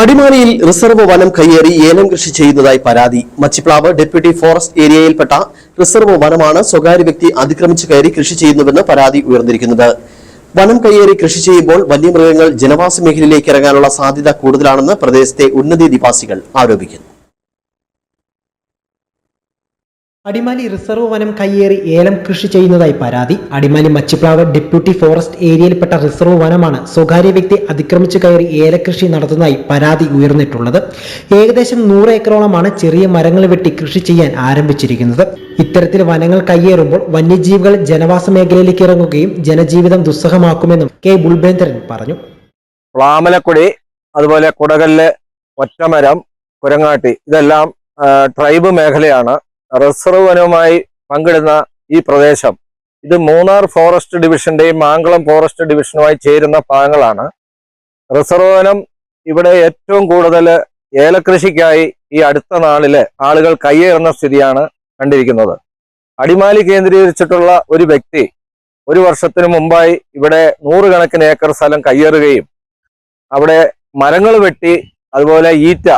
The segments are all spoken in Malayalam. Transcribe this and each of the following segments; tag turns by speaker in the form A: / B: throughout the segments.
A: അടിമാലിയിൽ റിസർവ് വനം കയ്യേറി ഏലം കൃഷി ചെയ്യുന്നതായി പരാതി. മച്ചിപ്ലാവ് ഡെപ്യൂട്ടി ഫോറസ്റ്റ് ഏരിയയിൽപ്പെട്ട റിസർവ് വനമാണ് സ്വകാര്യ വ്യക്തി അതിക്രമിച്ചു കയറി കൃഷി ചെയ്യുന്നുവെന്ന് പരാതി ഉയർന്നിരിക്കുന്നത്. വനം കയ്യേറി കൃഷി ചെയ്യുമ്പോൾ വന്യമൃഗങ്ങൾ ജനവാസ മേഖലയിലേക്ക് ഇറങ്ങാനുള്ള സാധ്യത കൂടുതലാണെന്ന് പ്രദേശത്തെ ഉന്നതി നിവാസികൾ ആരോപിക്കുന്നു.
B: അടിമാലി റിസർവ് വനം കയ്യേറി ഏലം കൃഷി ചെയ്യുന്നതായി പരാതി. അടിമാലി മച്ചിപ്ലാവ് ഡെപ്യൂട്ടി ഫോറസ്റ്റ് ഏരിയയിൽപ്പെട്ട റിസർവ് വനമാണ് സ്വകാര്യ വ്യക്തി അതിക്രമിച്ചു കയറി ഏലകൃഷി നടത്തുന്നതായി പരാതി ഉയർന്നിട്ടുള്ളത്. ഏകദേശം 100 ഏക്കറോളമാണ് ചെറിയ മരങ്ങൾ വെട്ടി കൃഷി ചെയ്യാൻ ആരംഭിച്ചിരിക്കുന്നത്. ഇത്തരത്തിൽ വനങ്ങൾ കയ്യേറുമ്പോൾ വന്യജീവികൾ ജനവാസ മേഖലയിലേക്ക് ഇറങ്ങുകയും ജനജീവിതം ദുസ്സഹമാക്കുമെന്നും കെ ബുൾബേന്ദ്രൻ പറഞ്ഞു.
C: പ്ലാമലക്കുടി, അതുപോലെ കുടകല്ല്, ഒറ്റമരം, കുരങ്ങാട്ടി ഇതെല്ലാം ട്രൈബ് മേഖലയാണ്. റിസർവ് വനവുമായി പങ്കിടുന്ന ഈ പ്രദേശം ഇത് മൂന്നാർ ഫോറസ്റ്റ് ഡിവിഷന്റെയും മാങ്കളം ഫോറസ്റ്റ് ഡിവിഷനുമായി ചേരുന്ന ഭാഗങ്ങളാണ്. റിസർവ് വനം ഇവിടെ ഏറ്റവും കൂടുതൽ ഏലകൃഷിക്കായി ഈ അടുത്ത നാളില് ആളുകൾ കയ്യേറുന്ന സ്ഥിതിയാണ് കണ്ടിരിക്കുന്നത്. അടിമാലി കേന്ദ്രീകരിച്ചിട്ടുള്ള ഒരു വ്യക്തി ഒരു വർഷത്തിന് മുമ്പായി ഇവിടെ 100 കണക്കിന് ഏക്കർ സ്ഥലം കയ്യേറുകയും അവിടെ മരങ്ങൾ വെട്ടി അതുപോലെ ഈറ്റ,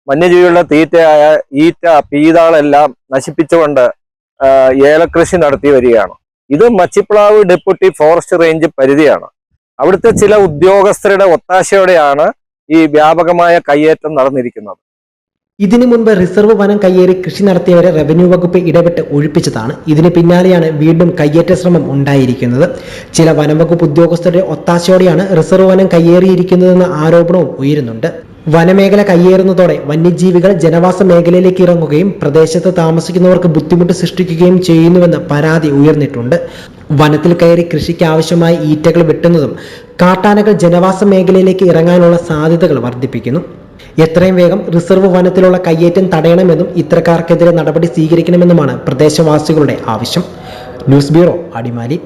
C: വന്യജീവികളുടെ തീറ്റയായ ഈറ്റ, പീതാളെല്ലാം നശിപ്പിച്ചുകൊണ്ട് ഏലകൃഷി നടത്തി വരികയാണ്. ഇത് മച്ചിപ്ലാവ് ഡെപ്യൂട്ടി ഫോറസ്റ്റ് റേഞ്ച് പരിധിയാണ്. അവിടുത്തെ ചില ഉദ്യോഗസ്ഥരുടെ ഒത്താശയോടെയാണ് ഈ വ്യാപകമായ കയ്യേറ്റം നടന്നിരിക്കുന്നത്.
B: ഇതിനു മുൻപ് റിസർവ് വനം കയ്യേറി കൃഷി നടത്തിയവരെ റവന്യൂ വകുപ്പ് ഇടപെട്ട് ഒഴിപ്പിച്ചതാണ്. ഇതിന് പിന്നാലെയാണ് വീണ്ടും കയ്യേറ്റ ശ്രമം ഉണ്ടായിരിക്കുന്നത്. ചില വനംവകുപ്പ് ഉദ്യോഗസ്ഥരുടെ ഒത്താശയോടെയാണ് റിസർവ് വനം കയ്യേറിയിരിക്കുന്നതെന്ന ആരോപണവും ഉയരുന്നുണ്ട്. വനമേഖല കയ്യേറുന്നതോടെ വന്യജീവികൾ ജനവാസ മേഖലയിലേക്ക് ഇറങ്ങുകയും പ്രദേശത്ത് താമസിക്കുന്നവർക്ക് ബുദ്ധിമുട്ട് സൃഷ്ടിക്കുകയും ചെയ്യുന്നുവെന്ന് പരാതി ഉയർന്നിട്ടുണ്ട്. വനത്തിൽ കയറി കൃഷിക്ക് ആവശ്യമായ ഈറ്റകൾ വെട്ടുന്നതും കാട്ടാനകൾ ജനവാസ മേഖലയിലേക്ക് ഇറങ്ങാനുള്ള സാധ്യതകൾ വർദ്ധിപ്പിക്കുന്നു. എത്രയും വേഗം റിസർവ് വനത്തിലുള്ള കയ്യേറ്റം തടയണമെന്നും ഇത്തരക്കാർക്കെതിരെ നടപടി സ്വീകരിക്കണമെന്നുമാണ് പ്രദേശവാസികളുടെ ആവശ്യം. News bureau, Adimali.